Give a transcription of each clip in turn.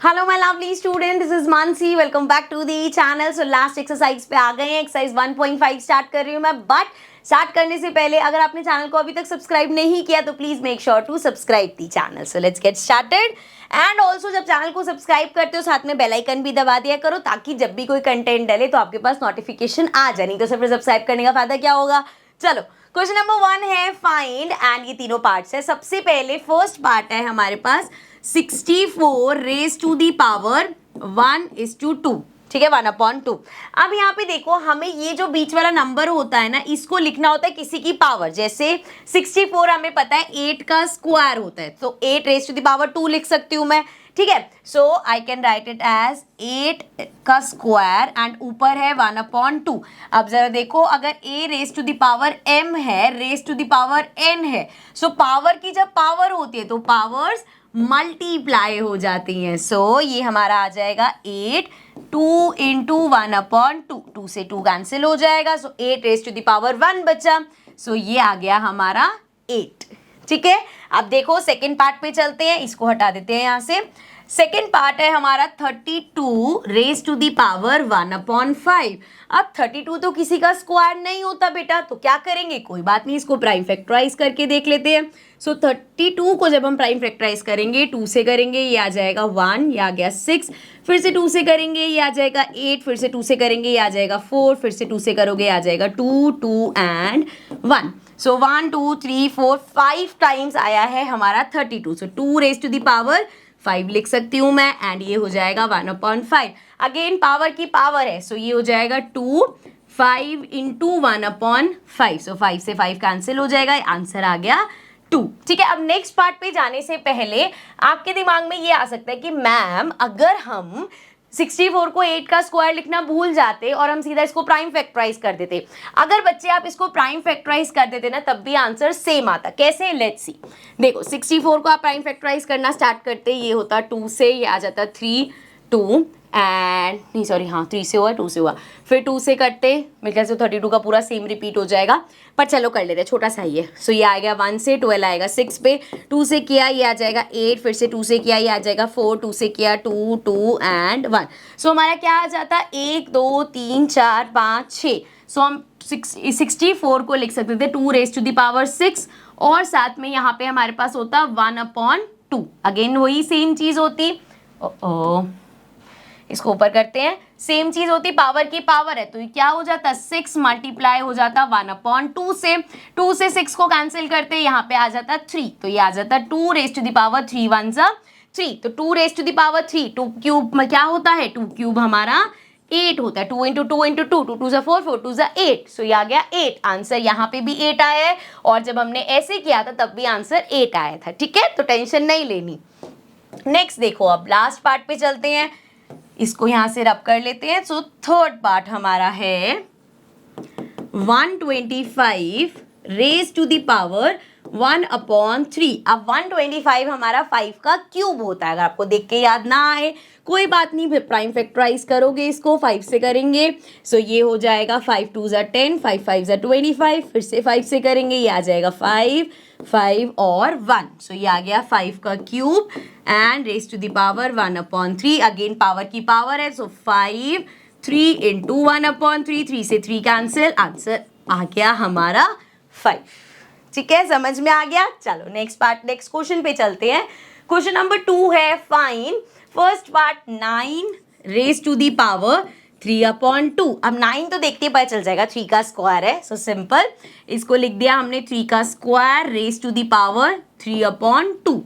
Hello my lovely student, this is Mansi. Welcome back to the channel. So last exercise पे आ गए हैं। Exercise 1.5 start कर रही हूँ मैं, बट स्टार्ट करने से पहले अगर आपने चैनल को अभी तक सब्सक्राइब नहीं किया तो please make sure to subscribe the channel. So let's get started. And also जब चैनल को सब्सक्राइब करते हो साथ में बेल आइकन भी दबा दिया करो, ताकि जब भी कोई कंटेंट डले तो आपके पास नोटिफिकेशन आ जाए। नहीं तो सिर्फ सब्सक्राइब करने का फायदा क्या होगा। चलो, क्वेश्चन नंबर 1 है फाइंड, एंड ये तीनों पार्ट्स है। सबसे पहले फर्स्ट पार्ट है हमारे पास 64 रेज टू दी पावर 1:2। ठीक है, 1/2। अब यहाँ पे देखो, हमें ये जो बीच वाला नंबर होता है ना, इसको लिखना होता है किसी की पावर। जैसे 64 हमें पता है 8 का स्क्वायर होता है, तो 8 रेज टू दी पावर 2 लिख सकती हूँ मैं। ठीक है, so I can write it as 8 का स्क्वायर एंड ऊपर है 1/2। अब जरा देखो, अगर a raise to the power m है, raise to the power n है, सो पावर की जब पावर होती है तो पावर्स मल्टीप्लाई हो जाती हैं। सो ये हमारा आ जाएगा 8 2 इंटू 1/2। 2 से 2 कैंसिल हो जाएगा, सो 8 रेज टू द पावर 1 बचा। सो ये आ गया हमारा 8। ठीक है, अब देखो सेकेंड पार्ट पे चलते हैं। इसको हटा देते हैं यहाँ से। सेकेंड पार्ट है हमारा 32 रेज टू दी पावर 1/5। अब 32 तो किसी का स्क्वायर नहीं होता बेटा, तो क्या करेंगे, कोई बात नहीं, इसको प्राइम फैक्टराइज करके देख लेते हैं। सो 32 को जब हम प्राइम फैक्टराइज करेंगे, 2 से करेंगे ये आ जाएगा 1, ये आ गया 6, फिर से 2 से करेंगे ये आ जाएगा 8, फिर से 2 से करेंगे ये आ जाएगा 4, फिर से 2 से करोगे आ जाएगा 2 2 एंड 1। सो 1 2 3 4 5 टाइम्स आया है हमारा 32। सो 2 रेज टू दी पावर 5 लिख सकती हूँ मैं, एंड ये हो जाएगा 1/5। अगेन पावर की पावर है, सो ये हो जाएगा 2 5 इंटू 1/5। सो 5 से 5 कैंसिल हो जाएगा, आंसर आ गया 2। ठीक है, अब नेक्स्ट पार्ट पे जाने से पहले आपके दिमाग में ये आ सकता है कि मैम अगर हम 64 को 8 का स्क्वायर लिखना भूल जाते और हम सीधा इसको प्राइम फैक्टराइज कर देते, अगर बच्चे आप इसको प्राइम फैक्टराइज कर देते ना, तब भी आंसर सेम आता। कैसे, लेट्स सी। देखो 64 को आप प्राइम फैक्टराइज करना स्टार्ट करते, ये होता 2 से, ये आ जाता 3 2 एंड नहीं सॉरी, हाँ 3 से हुआ, 2 से हुआ, फिर 2 से करते मेरे ख्याल से 32 का पूरा सेम रिपीट हो जाएगा, पर चलो कर लेते हैं, छोटा सा ही है। सो ये आएगा 1 से 12 आएगा 6 पे, 2 से किया ये आ जाएगा 8, फिर से 2 से किया ये आ जाएगा 4, 2 से किया 2 2 एंड 1। सो हमारा क्या आ जाता, 1 2 3 4 5 6। सो हम 64 को लिख सकते थे 2 रेज टू दी पावर 6, और साथ में यहाँ पे हमारे पास होता 1/2। अगेन वही सेम चीज होती, इसको ऊपर करते हैं, सेम चीज होती, पावर की पावर है, तो ये क्या हो जाता, 6 मल्टीप्लाई हो जाता 1/2 से। 2 से 6 को कैंसिल करते, यहाँ पे आ जाता 3, तो ये आ जाता 2 रेज टू द पावर 3 1 3। तो 2 raise to the power 3, 2 cube में क्या होता है, 2 क्यूब हमारा 8 होता है। 2 इंटू 2 इंटू 2, 2 2 4, 4 2 8। सो ये आ गया 8। आंसर यहाँ पे भी 8 आया है, और जब हमने ऐसे किया था तब भी आंसर 8 आया था। ठीक है, तो टेंशन नहीं लेनी। नेक्स्ट देखो, अब लास्ट पार्ट पे चलते हैं, इसको यहां से रब कर लेते हैं। सो थर्ड पार्ट हमारा है 125 रेज टू दी पावर 1/3। अब 125 हमारा 5 का क्यूब होता है। अगर आपको देख के याद ना आए कोई बात नहीं, फिर प्राइम फैक्टराइज करोगे, इसको 5 से करेंगे। सो ये हो जाएगा 5 2 10, 5 5 25, फिर से 5 से करेंगे ये आ जाएगा 5 5 और 1। सो ये आ गया 5 का cube and raise to the power 1/3। Again power की पावर है, सो 5 3 इंटू 1/3, 3 से 3 कैंसिल, आंसर आ गया हमारा 5। ठीक है, समझ में आ गया। चलो नेक्स्ट पार्ट, नेक्स्ट क्वेश्चन पे चलते हैं। क्वेश्चन नंबर 2 है fine first part 9 raise to the power 3/2। अब 9 तो देखते ही पता चल जाएगा 3 का स्क्वायर है, सो सिंपल, इसको लिख दिया हमने 3 का square raise to the power 3/2।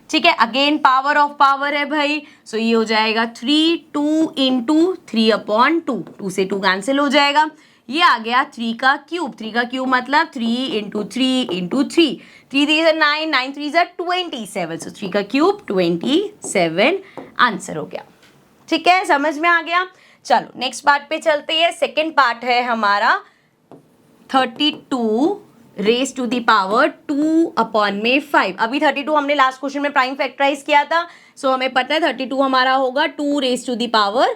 ठीक है, अगेन पावर ऑफ पावर है भाई, सो ये हो जाएगा 3 2 इंटू 3/2। 2 से 2 कैंसिल हो जाएगा, ये आ गया 3 का क्यूब। 3 का क्यूब मतलब 3 इंटू 3 इंटू 3, 3 3 9, 9 3 27। सो 3 का क्यूब 27 आंसर हो गया। ठीक है, समझ में आ गया। चलो नेक्स्ट पार्ट पे चलते हैं। सेकेंड पार्ट है हमारा 32 रेज टू दी पावर 2/5। अभी 32 हमने लास्ट क्वेश्चन में प्राइम फैक्टराइज किया था, सो हमें पता है 32 हमारा होगा 2 रेज टू दी पावर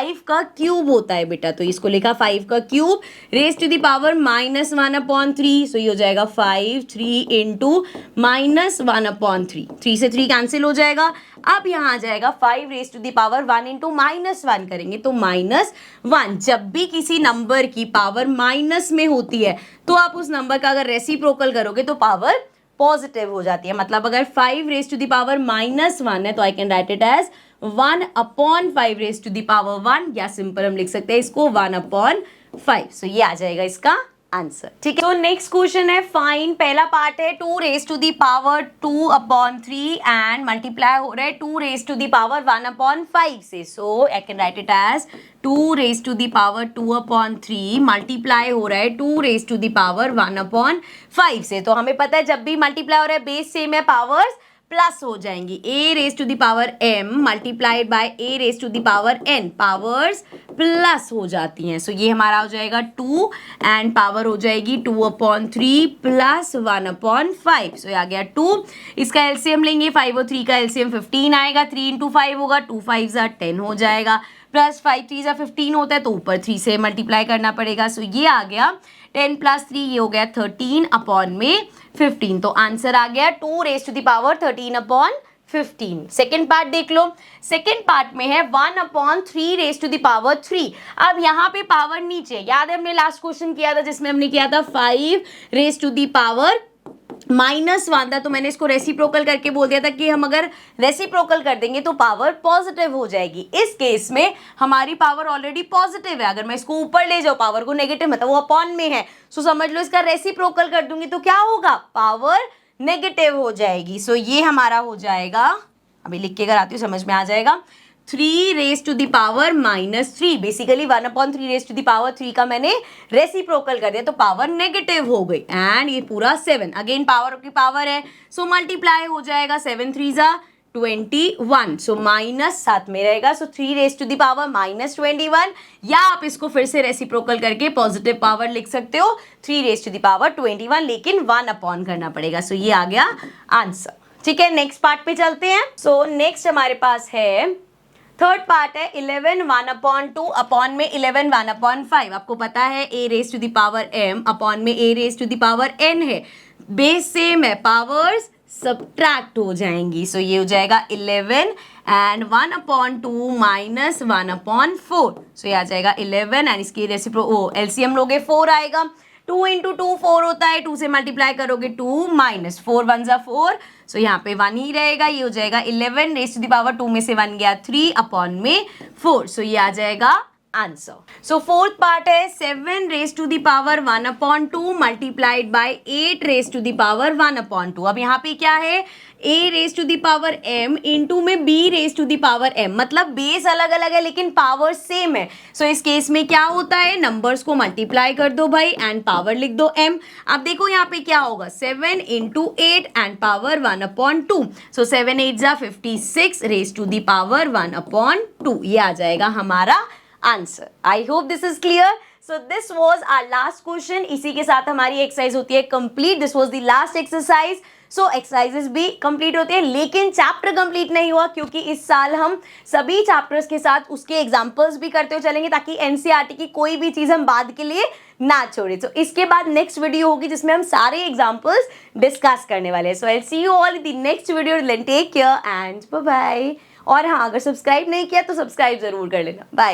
5 का क्यूब होता है बेटा, तो इसको लिखा 5 का cube raise to the power -1/3, so ये हो जाएगा 5 3 इंटू -1/3, 3 से 3 कैंसिल हो जाएगा। अब यहाँ आ जाएगा 5 raise to the power 1 into -1 करेंगे तो -1। जब भी किसी नंबर की पावर माइनस में होती है तो आप उस नंबर का अगर रेसिप्रोकल करोगे तो पावर पॉजिटिव हो जाती है। मतलब अगर 5 रेज टू द पावर -1 है तो I can write it as 1/5 raise to the power 1, या सिंपल हम लिख सकते हैं इसको 1/5। सो ये आ जाएगा इसका आंसर। ठीक है, तो नेक्स्ट क्वेश्चन है फाइन। पहला पार्ट है 2 raise to the power 2/3 and multiply हो रहा है 2 रेज टू द पावर 1/5 से। So I can write it as 2 raise to the power 2/3 multiply हो रहा है 2 रेज टू द पावर 1/5 से। तो हमें पता है जब भी मल्टीप्लाई हो रहा है बेस सेम है, पावर्स प्लस हो जाएंगी। a raise to the power m multiplied by a raise to the power n, powers plus हो जाती हैं। सो ये हमारा हो जाएगा 2 एंड पावर हो जाएगी 2/3 प्लस 1/5। सो ये आ गया 2। इसका एलसीएम लेंगे, 5 और 3 का एलसीएम 15 आएगा, 3 इंटू 5 होगा, 2 5 10 हो जाएगा, प्लस 5 3 15 होता है तो ऊपर 3 से मल्टीप्लाई करना पड़ेगा। सो ये आ गया 10 + 3, ये हो गया 13/15। तो आंसर आ गया 2 raise to the power 13/15। Second part देख लो। सेकेंड पार्ट में है 1/3 रेज टू द पावर 3। अब यहाँ पे पावर नीचे, याद है हमने लास्ट क्वेश्चन किया था जिसमें हमने किया था 5 रेज टू द पावर -1 था, तो मैंने इसको रेसिप्रोकल करके बोल दिया था कि हम अगर रेसिप्रोकल कर देंगे तो पावर पॉजिटिव हो जाएगी। इस केस में हमारी पावर ऑलरेडी पॉजिटिव है, अगर मैं इसको ऊपर ले जाऊं पावर को नेगेटिव, मतलब वो अपॉन में है, सो समझ लो इसका रेसिप्रोकल कर दूंगी तो क्या होगा, पावर नेगेटिव हो जाएगी। सो ये हमारा हो जाएगा, अभी लिख के अगर आती हूँ समझ में आ जाएगा, 3 raise to the power -3। Basically 1/3 raise to the power 3 का मैंने रेसिप्रोकल कर दिया तो पावर नेगेटिव हो गई। एंड ये पूरा 7, अगेन पावर की पावर है, सो मल्टीप्लाई हो जाएगा, 7 3 ज़ा 21, सो माइनस साथ में रहेगा, so 3 raise to the power minus 21, या आप इसको फिर से रेसिप्रोकल करके पॉजिटिव पावर लिख सकते हो 3 रेज टू द पावर 21, लेकिन 1 अपॉन करना पड़ेगा। सो ये आ गया आंसर। ठीक है, नेक्स्ट पार्ट पे चलते हैं। सो नेक्स्ट हमारे पास है थर्ड पार्ट है 11 1/2 अपॉन में 11 1/5। आपको पता है a raise to the power m upon में a raise to the power n है, बेस सेम है, पावर्स सब्ट्रैक्ट हो जाएंगी। सो ये हो जाएगा 11 एंड 1/2 माइनस 1/4। सो ये आ जाएगा 11 एंड इसकी एलसीएम लोगे 4 आएगा। 2 इंटू 2 4 होता है, 2 से मल्टीप्लाई करोगे 2 माइनस 4 1 जा 4। सो यहाँ पे 1 ही रहेगा, ये हो जाएगा 11 रेज टू द पावर 2 में से 1 गया 3 अपॉन में 4। सो ये आ जाएगा आंसर। सो फोर्थ पार्ट है 7 raise to the power 1/2 multiplied by 8 raise to the power 1/2। अब यहाँ पे क्या है, a raise to the power m into में b raise to the power m, मतलब बेस अलग अलग है लेकिन पावर सेम है। सो इस केस में क्या होता है, नंबर्स को मल्टीप्लाई कर दो भाई एंड पावर लिख दो m। अब देखो यहाँ पे क्या होगा, 7 इंटू 8 एंड पावर 1/2। सो 7 8 जा 56 रेज टू द पावर 1/2। ये आ जाएगा हमारा answer. I hope this is clear. So this was our last question. इसी के साथ हमारी एक्सरसाइज होती है complete. This was the last exercise. So exercises भी कंप्लीट होती है, लेकिन चैप्टर कंप्लीट नहीं हुआ क्योंकि इस साल हम सभी चैप्टर्स के साथ उसके एग्जाम्पल्स भी करते हुए चलेंगे ताकि एनसीईआरटी की कोई भी चीज़ हम बाद के लिए ना छोड़े। तो इसके बाद नेक्स्ट वीडियो होगी जिसमें हम सारे एग्जाम्पल्स डिस्कस करने वाले हैं। So I see you all in the next video. Take care and bye bye. और हाँ, अगर सब्सक्राइब नहीं किया तो सब्सक्राइब जरूर कर लेना। बाय।